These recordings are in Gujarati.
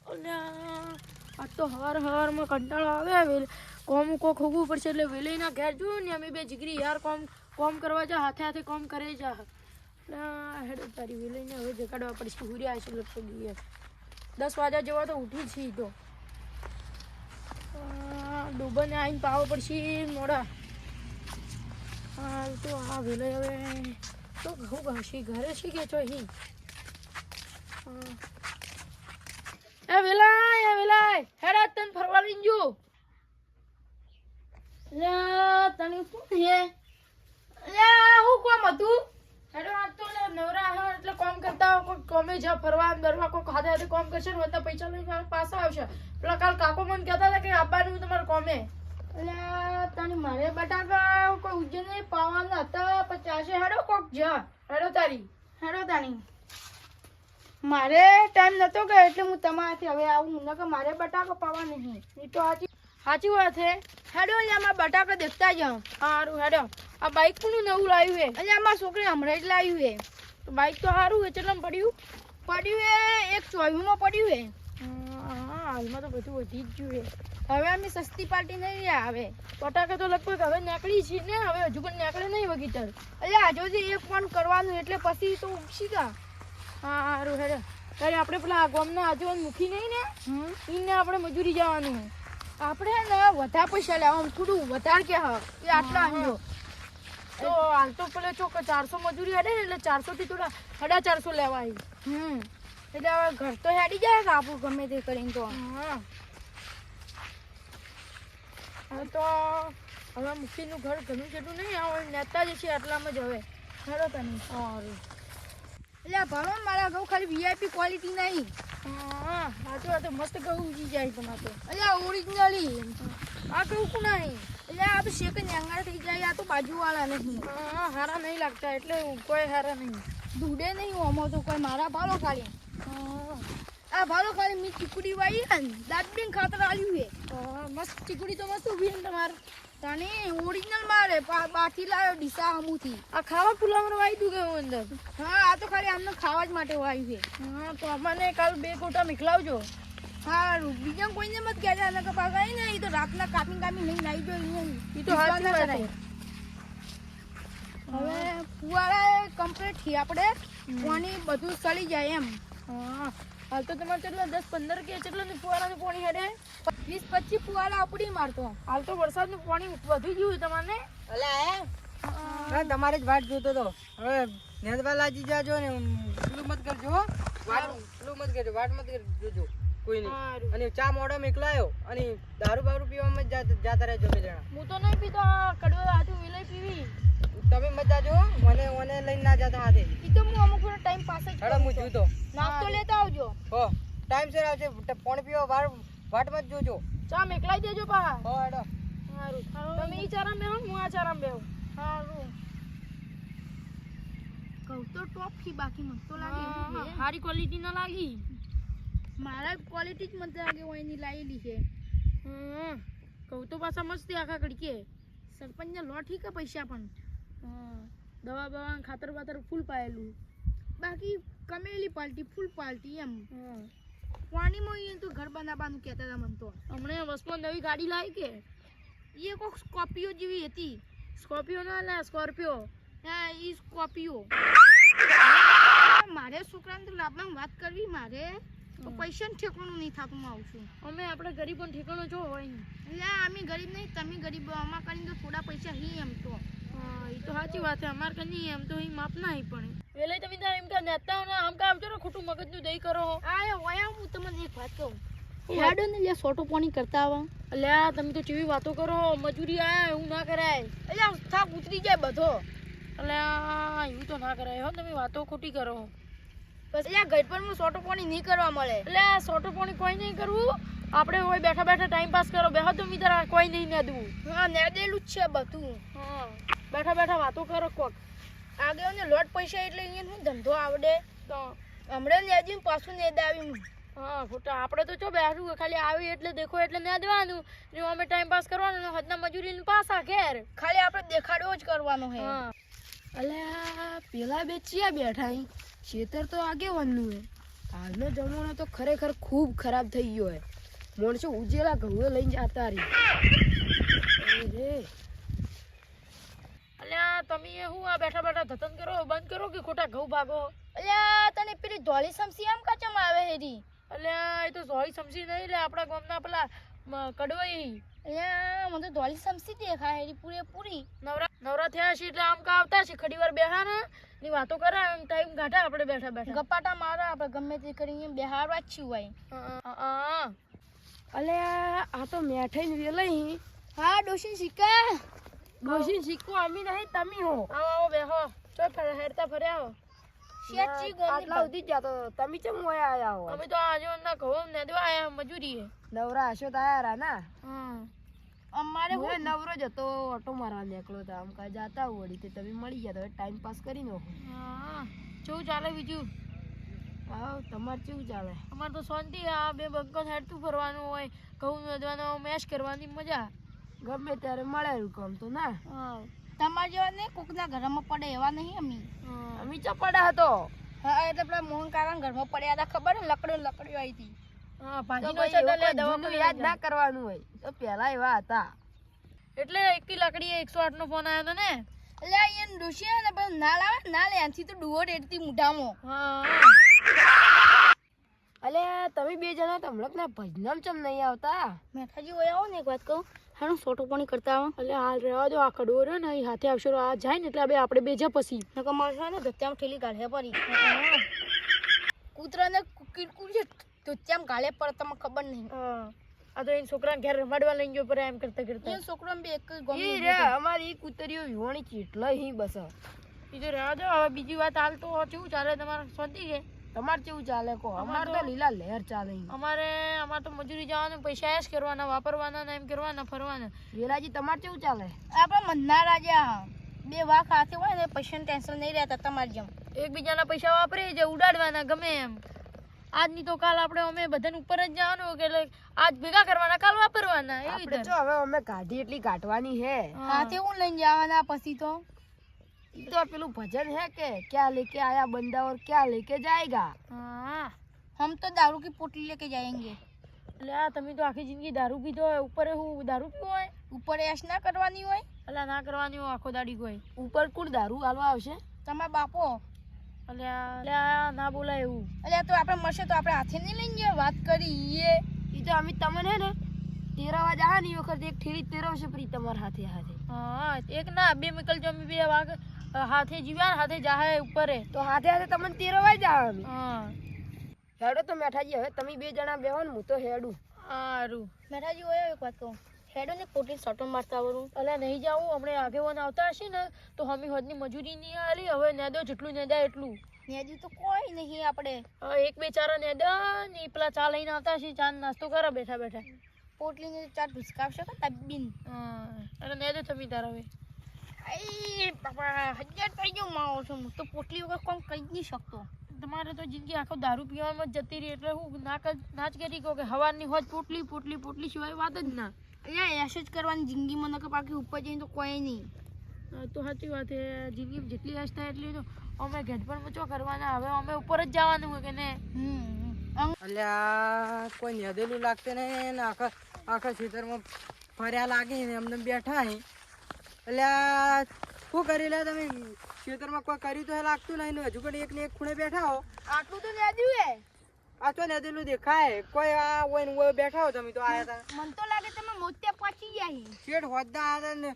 આ તો હવારમાં કંટાળો આવે કોમ કોક હોવું પડશે એટલે વેલીના ઘેર જોયું ને અમે બે જીગરી યાર કોમ કરવા જા હાથે કોમ કરે જા હેડ તારી વેલીને હવે જગાડવા પડશે હુર્યા છે લગભગ 10 વાગ્યા જેવા તો ઉઠી છી તો ડૂબને આવીને પાવો પડશે મોડા તો આ વેલે હવે તો ઘઉં ઘાસી ઘરે છે કે છો હી એ વેલાય હેડા તને ફરવા લઈને જો લે તને શું છે લે હું કોમ હતું હેડો આ તો નવરા હે એટલે કામ કરતા કોઈ કોમે જા ફરવા દરવા કોઈ ખાધા કામ કરશે ને વત્તા પૈસા લઈને પાછા આવશે પેલા કાલ કાકો મને કહેતા હતા કે આબાનું તમારે કોમે એટલે તને મારે બટાકા કોઈ ઉજ્જૈન નહીં પાવાના હતા 50 હેડો કોક જા હેડો તારી મારે ટાઈમ નતો ગયો એટલે હું તમારાથી હવે આવું ન કે મારે બટાકા પાવા નહીં એ તો સાચી વાત છે હેડો આમાં બટાકા દેખતા જાઓ સારું હેડો આ બાઇક નું નવું લાવ્યું છે એટલે આમાં છોકરી હમણાં જ લાવ્યું છે તો બાઇક તો સારું છે ચલમ પડ્યું છે 124 માં પડ્યું છે હા હાલમાં તો બધું વધી જ ગયું છે હવે અમે સસ્તી પાર્ટી નહીં આવે બટાકા તો લગભગ હવે નીકળી છે ને હવે હજુ પણ નીકળે નહીં વગીતર એટલે આજોથી એક ફોન કરવાનું એટલે પછી તો ઉપસી કા સારું હેડે ત્યારે આપણે પેલા ગામના આજુબાજુ મૂકી નહીં ને એને આપણે મજૂરી જવાનું આપણે ને વધારે પૈસા લેવા આમ થોડું વધારે કે હા એ આટલા આંજો તો હાલ તો પેલે ચોક 400 મજૂરી હેડે ને એટલે 400 થી થોડા 450 લેવાય એટલે હવે ઘર તો હેડી જાય કે આપણું ગમે તે કરીને તો હવે તો હવે મુખીનું ઘર ઘણું જેટલું નહીં આવે નેતા જ છે આટલામાં જ હવે હેડો તને સારું એટલે ભણો મારા ઘઉં ખાલી વીઆઈપી ક્વોલિટી નહીં હા તો મસ્ત ઘઉં ઉગી જાય તમારે તો એટલે ઓરિજિનલી આ ઘઉં કો નહીં એટલે આ તો શેક ન્યાંગા થઈ જાય આ તો બાજુવાળા નહીં હારા નહીં લાગતા એટલે કોઈ હારા નહીં દૂડે નહીં આમાં તો કોઈ મારા ભાલો ખાલી આ ભાલો ખાલી મી ચીકુડી વાઈ ને દાદબીન ખાતર આલ્યું છે મસ્ત ચીકુડી તો મસ્ત ઉભી ને તમારે તાને ઓરિજિનલ મારે બાથી લાવ્યો ડીસા હમુથી આ ખાવા પુલાવર વાઈ દઉં ગયું અંદર હા આ તો ખાલી આમને ખાવા જ માટે વાયું છે તો અમને કાલ 2 કોટા મોકલાવજો સારું બીજા કોઈને મત કહેજા ને કે પાગા ને એ તો રાતના કાપી નહીં નાઈ જો એ તો હાથ ના કરાય હવે ફુવારા કમ્પ્લીટ થી આપણે પાણી બધું સળી જાય એમ હાલ તો તમારે કેટલા 10-15 કે કેટલા ફુવારાનું પાણી હેડે 20-25 ફુવારા ઉપડી મારતો હાલ તો વરસાદનું પાણી વધી ગયું તમારે તમારે જ વાટ જોતો તો હવે નેદવા લાગી જાજો ને પેલું મત કરજો વાટ મત કરજો કોઈ નહીં અને ચા મોડો મોકલાયો અને દારૂ બારૂ પીવામાં જાતા રહેજો બે જણા હું તો નહીં પીતો કડવો હાથે વિલઈ પીવી તમે મત જાજો મને લઈને ના જાતા હાથે ઈ તો હું અમુક વાર ટાઈમ પાસ જ હેડો હું જોતો નાસ્તો લેતા આવજો હો ટાઈમ સર આવશે પાણી પીવા વાટ મત જોજો ચા મેકલાઈ દેજો પા હો હેડો સારું તમે ઈ ચારામ બેહો હું આ ચારામ બેહું સારું કહું તો ટોપ થી બાકી મત તો લાગી સારી ક્વોલિટી ના લાગી મારા ક્વોલિટી જ મત લાગે હોય એની લાયેલી છે કહું તો પાછા મસ્ત આખા કડકે સરપંચને લોઠી કે પૈસા પણ દવા બવા ખાતર બાતર ફૂલ પાયેલું બાકી કમેલી પાલટી ફૂલ પાલટી એમ પાણીમાં તો ઘર બનાવવાનું કહેતા હતા મને તો હમણાં વસમાં નવી ગાડી લાવી કે એ કોઈક સ્કોર્પિયો જેવી હતી સ્કોર્પિયો ના લા સ્કોર્પિયો હા એ સ્કોર્પિયો મારે છોકરાને તો લાભમાં વાત કરવી મારે તો પૈસા ને ઠેકાણું નહીં થતું આવું છું અમે આપણે ગરીબોને ઠેકાણું જો હોય એટલે અમે ગરીબ નહીં તમે ગરીબ અમાર કરીને તો થોડા પૈસા હી એમ તો એ તો સાચી વાત છે અમાર કની એમ તો માપ ના પણ વેલે તમે તાર એમ કે નેતા આમ કામ કરો ખોટું મગજનું દઈ કરો આ હોય હું તમને એક વાત કહું હેડો ને લે સોટો પાણી કરતા આવા અલ્યા તમે તો કેવી વાતો કરો મજૂરી આયા એવું ના કરાય અલ્યા થાક ઉતરી જાય બધો અલ્યા એવું તો ના કરાય હો તમે વાતો ખોટી કરો બસ અલ્યા ગઈપણમાં સોટો પાણી નહીં કરવા મળે અલ્યા સોટો પાણી કોઈ નહીં કરવું આપણે હોય બેઠા બેઠા ટાઈમ પાસ કરો બેહો તો મિત્ર કોઈ નહીં નેદવું હા નેદેલું જ છે બધું હા બેઠા બેઠા વાતો કરો કોક આગળ ને લોટ પૈસા એટલે અહીંયા શું ધંધો આવડે તો હમણાં નેદીને પાછું નેદાવ્યું હા ખોટા આપણે તો ચો બેઠું ખાલી આવી એટલે દેખો એટલે નેદવાનું ને અમે ટાઈમ પાસ કરવાનો હદના મજૂરીને પાસા ઘેર ખાલી આપણે દેખાડો જ કરવાનો હે અલ્યા પેલા બે ચિયા બેઠા ખેતર તો આગેવાનનું હે હાલનો જમાનો તો ખરેખર ખૂબ ખરાબ થઈ ગયો હે માણસો ઉજેલા ઘઉં લઈને જતા રહી અલ્યા તમે હું આ બેઠા બેઠા ધતન કરો બંધ કરો કે ખોટા ઘઉં ભાગો. અલ્યા તને પેલી ધોળી સમસી આમ કાચમ આવે હેરી. અલ્યા એ તો સોય સમજી નહીં લે આપણા ગામના પેલા કડવાઈ. અલ્યા મને તો ધોળી સમસી દેખાય હેરી પૂરેપૂરી. નવરા થયા છે એટલે આમ કા આવતા છે ખડી વાર બેહા ને ની વાતો કરે એમ ટાઈમ ગાઢા આપણે બેઠા બેઠા ગપાટા મારા આપણે ગમે તે કરીને બેહારવા જ છીએ હોય. અલ્યા આ તો મેઠાઈ વેલાઈ હા ડોશી શીખા ડોશી સિક્કો અમી નહીં તમે હો આવો આવો બેહો ચો હેરતા ફર્યા હો. શેઠજી ગોમની આટલા સુધી જ જાતો તમે ચમ મોયા આયા હો અમે તો આજે ના ઘઉં ને દેવા આયા મજૂરી હે. નવરા હશો તો આયા રા ના અમારે હું નવરો જ હતો ઓટો મારવા નીકળ્યો તો આમ કા જાતા વળી તે તમે મળી ગયા તો ટાઈમ પાસ કરી નાખો. હા કેવું ચાલે બીજું? હા તમારે કેવું ચાલે? અમારે તો શાંતિ આ બે બંકો હેડતું ફરવાનું હોય ઘઉં નોંધવાનો મેશ કરવાની મજા ગમે ત્યારે મળેલું કામ તો ના તમારા જેવા ને કોકના ઘરમાં પડે એવા નહીં અમી ચપડા હતો હા એટલે પેલા મોહન કાકા ઘરમાં પડ્યા હતા ખબર ને લકડીઓ આવી હતી. હા તો ભાજીનો ભાઈ છે એવું એટલે કોઈ દવા જૂનું યાદ ના કરવાનું હોય તો પેલા એવા હતા એટલે એકી લાકડી 108 નો ફોન આવ્યો હતો ને. એટલે અહીંયા ડોશી ને પણ ના લાવે ના લે આથી તો ડુઓ રેડતી મુઢામાં. હા અલે તમે બે જણા તો હમણાં ના ભજનામ ચમ નહીં આવતા? મેઠાજી હોય આવો ને એક વાત કહું હાનું ફોટો પાણી કરતા આવો એટલે હાલ રહેવા દો આ કડવો રહ્યો ને અહીં હાથે આવશે આ જાય ને એટલે આપણે બે જા પછી નકર મારે છે ને ધત્યામાં ઠેલી કાઢે પડી કૂતરાને કીડકું છે ધત્યામાં ગાળે પર તમને ખબર નહીં. આ તો એ છોકરા ઘેર રમાડવા લઈ ગયો પર એમ કરતા કરતા એ છોકરો બે એક જ ગમે ઈ રે અમારી ઈ કૂતરીઓ વિહોણી કેટલા હી બસ એ તો રહેવા દો હવે બીજી વાત હાલ તો કેવું ચાલે તમારે શાંતિ છે? તમારે કેવું ચાલે કો? અમાર તો લીલા લહેર ચાલે અમારે તો મજૂરી જવાનું પૈસા એશ કરવાના વાપરવાના ને એમ કરવાના ફરવાના. વેલાજી તમારે કેવું ચાલે? આપડે મન્ના રાજા બે વાઘ હાથે હોય ને પૈસાનું ટેન્શન નહીં રહેતા તમારે જેમ. એકબીજાના પૈસા વાપરી જે ઉડાડવાના ગમે એમ. આજની તો કાલ આપણે અમે બધાને ઉપર જ જવાનું કે એટલે આજ ભેગા કરવાના કાલ વાપરવાના એવી આપણે રીતે. જો હવે અમે ગાડી એટલી કાઢવાની હે હાથે હું લઈને જવાના પછી તો ઈ તો પેલું ભજન હે કે ક્યાં લેકે આયા બંદા और क्या लेके जाएगा. હા हम तो दारू की पोटली लेके जाएंगे. એટલે આ તમે તો આખી જિંદગી દારૂ પીધો હોય ઉપર હું દારૂ પીવો હોય ઉપર એશ ના કરવાની હોય. એટલે ના કરવાની હોય આખો દાડી કોઈ. ઉપર કોણ દારૂ આલવા આવશે? તમારા બાપો. એટલે ના બોલાય એવું. એટલે તો આપણે મળશે તો આપણે હાથે નહીં લઈને જઈએ વાત કરીએ. ઈ તો અમે તમને હે ને તેરવા જા ની વખત એક ઠેલી તેરવશે પ્રી તમાર હાથે હાથે. હા એક ના બે મિકલ જો અમે બે વાગ હાથે જીવ્યા હાથે જાહે ઉપર તો હાથે હાથે તમને તેરવાય જવાનું. હા હેડો તો મેઠાજી હવે તમે બે જણા બેહો ને હું તો હેડું. સારું. મેઠાજી હોય એક વાત કહું હેડો ને પોટલી સટો મારતા આવડું. અલ્યા નહીં જાવું હમણાં આગેવાન આવતા હશે ને તો હમી હોદની મજૂરી નહીં આલી હવે નેદો જેટલું નેદાય એટલું. નેજી તો કોઈ નહીં આપણે એક બે ચારા નેદા ને પેલા ચા લઈને આવતા હશે ચા નાસ્તો કરો બેઠા બેઠા. પોટલીને ચાર ભૂસકાવશે કે તબીન. એટલે નેદો તમે તારા હવે. એ બાપા 1000 થઈ ગયું માવો છું હું તો પોટલી વગર કોમ કરી જ નહીં શકતો. તમારે તો જિંદગી આખો દારૂ પીવામાં જ જતી રહી એટલે હું નાચ કરી કહું કે હવારની હોજ પોટલી પોટલી પોટલી સિવાય વાત જ ના. અહીંયા એશ જ કરવાની જિંદગીમાં નકર બાકી ઉપર જઈને તો કોઈ નહીં. તો સાચી વાત છે જિંદગીમાં જેટલી આશ થાય એટલી તો અમે ઘેટપણ મચો કરવાના હવે અમે ઉપર જ જવાનું હોય કે ને. અલ્યા કોઈ નેદેલું લાગતે નહીં ને આખા ખેતરમાં ફર્યા લાગે ને એમને બેઠા હે. અલ્યા શું કરી લે તમે ખેતરમાં કોઈ કર્યું તો લાગતું નહીં ને હજુ પણ એક ને એક ખૂણે બેઠા હો. આટલું તો નેદ્યું હે. આ તો નેદેલું દેખાય કોઈ આ હોય ને હોય બેઠા હો તમે તો આયા હતા. મને તો લાગે તમે મોત્યા પહોંચી ગયા શેઠ હોજના આવ્યા ને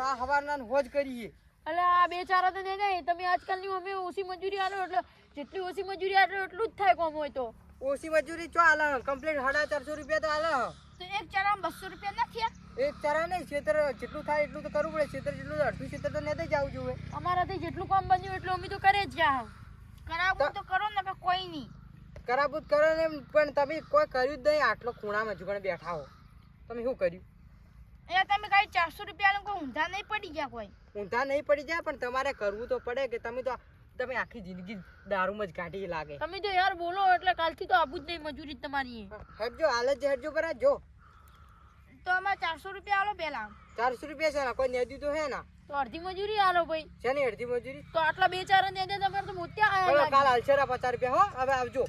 આ હવારના ને હોજ કરીએ. એટલે આ બે ચારા તો નહીં તમે આજકાલની અમે ઓછી મજૂરી આલો એટલે જેટલી ઓછી મજૂરી આલો એટલું જ થાય કોમ હોય તો. ઓછી મજૂરી ચો આલે કમ્પ્લીટ 450 રૂપિયા તો આલે. તો એક ચારામાં 200 રૂપિયા ના થયા. એક ચારા નહીં ખેતર જેટલું થાય એટલું તો કરવું પડે. ખેતર જેટલું અડધું ખેતર તો નેદે જ આવવું જોઈએ. અમારાથી જેટલું કામ બન્યું એટલું અમે તો કરે જ જા. કરાવું તો કરો ને કે કોઈ નહીં. કરાબૂત કરો ને પણ તમે કોઈ કર્યું જ નહીં. આટલો ખૂણામાં જુગણ બેઠા હો તમે શું કર્યું? એ તમે કઈ 400 રૂપિયાનું કોઈ ઊંધા નહીં પડી ગયા કોઈ. ઊંધા નહીં પડી જાય પણ તમારે કરવું તો પડે કે તમે આખી જિંદગી દારૂમાં જ કાઢી લાગે. તમે તો યાર બોલો એટલે કાલથી તો આવું જ નહીં મજૂરી તમારી. હેડજો હાલ જ હેડજો કરા જો તો અમારે 400 રૂપિયા આલો પહેલા. 400 રૂપિયા છે ને કોઈ નેદી તો હે ના તો અડધી મજૂરી આલો ભાઈ. છે ને અડધી મજૂરી તો આટલા બે ચાર ને દે તમારે તો મોત્યા આયા કાલ હાલશે 50 રૂપિયા હો. હવે આવજો.